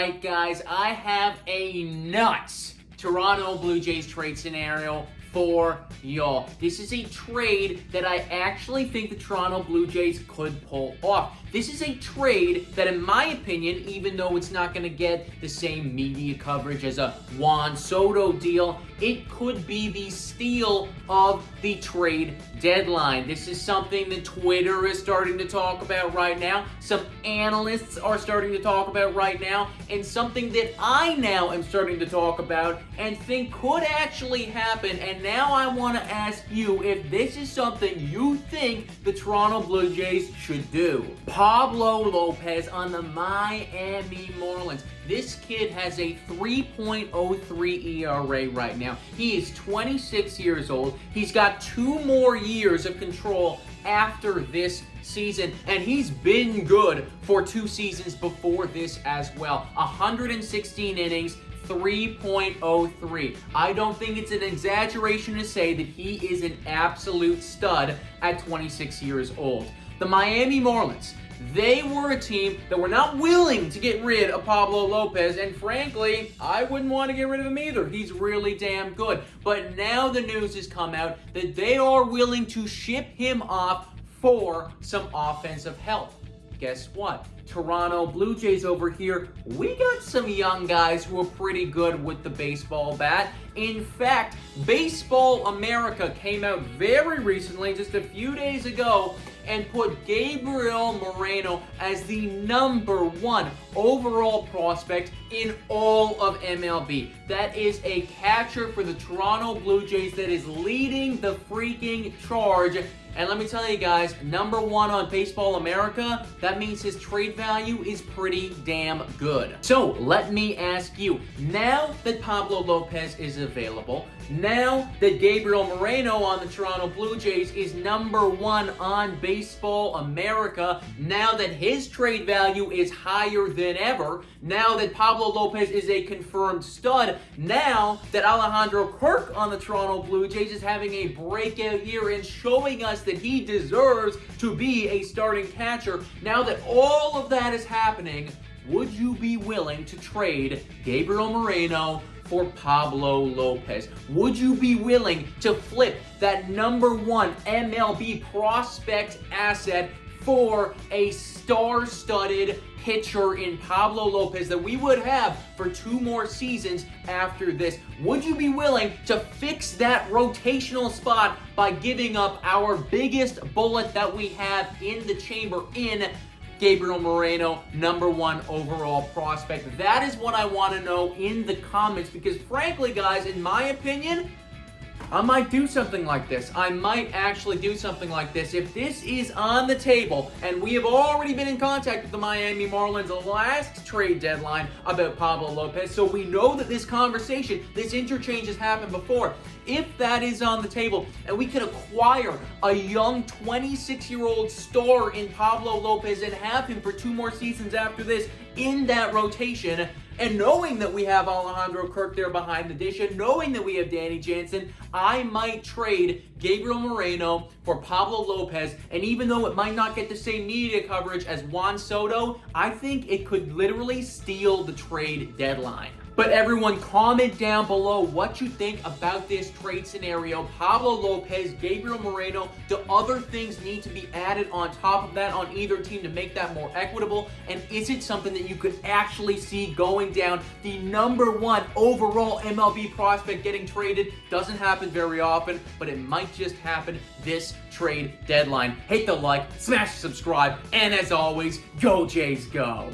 Alright guys, I have a nuts Toronto Blue Jays trade scenario for y'all. This is a trade that I actually think the Toronto Blue Jays could pull off. This is a trade that, in my opinion, even though it's not going to get the same media coverage as a Juan Soto deal, it could be the steal of the trade deadline. This is something that Twitter is starting to talk about right now, some analysts are starting to talk about right now, and something that I now am starting to talk about and think could actually happen. And now I want to ask you if this is something you think the Toronto Blue Jays should do. Pablo Lopez on the Miami Marlins. This kid has a 3.03 ERA right now. He is 26 years old. He's got 2 more years of control after this season, and he's been good for 2 seasons before this as well. 116 innings, 3.03. I don't think it's an exaggeration to say that he is an absolute stud at 26 years old. The Miami Marlins, they were a team that were not willing to get rid of Pablo Lopez, and frankly, I wouldn't want to get rid of him either. He's really damn good. But now the news has come out that they are willing to ship him off for some offensive help. Guess what? Toronto Blue Jays over here, we got some young guys who are pretty good with the baseball bat. In fact, Baseball America came out very recently, just a few days ago, and put Gabriel Moreno as the #1 overall prospect in all of MLB. That is a catcher for the Toronto Blue Jays that is leading the freaking charge. And let me tell you guys, #1 on Baseball America, that means his trade value is pretty damn good. So let me ask you, now that Pablo Lopez is available, now that Gabriel Moreno on the Toronto Blue Jays is #1 on Baseball America, now that his trade value is higher than ever, now that Pablo Lopez is a confirmed stud, now that Alejandro Kirk on the Toronto Blue Jays is having a breakout year and showing us that he deserves to be a starting catcher, now that all of that is happening, would you be willing to trade Gabriel Moreno for Pablo Lopez? Would you be willing to flip that #1 MLB prospect asset for a star-studded pitcher in Pablo Lopez that we would have for 2 more seasons after this? Would you be willing to fix that rotational spot by giving up our biggest bullet that we have in the chamber in Gabriel Moreno, #1 overall prospect? That is what I want to know in the comments, because frankly, guys, in my opinion, I might do something like this. I might actually do something like this. If this is on the table, and we have already been in contact with the Miami Marlins last trade deadline about Pablo Lopez, so we know that this conversation, this interchange has happened before. If that is on the table, and we could acquire a young 26-year-old star in Pablo Lopez and have him for 2 more seasons after this in that rotation, and knowing that we have Alejandro Kirk there behind the dish, and knowing that we have Danny Jansen, I might trade Gabriel Moreno for Pablo Lopez. And even though it might not get the same media coverage as Juan Soto, I think it could literally steal the trade deadline. But everyone, comment down below what you think about this trade scenario. Pablo Lopez, Gabriel Moreno, do other things need to be added on top of that on either team to make that more equitable? And is it something that you could actually see going down? The #1 overall MLB prospect getting traded doesn't happen very often, but it might just happen this trade deadline. Hit the like, smash the subscribe, and as always, go Jays go!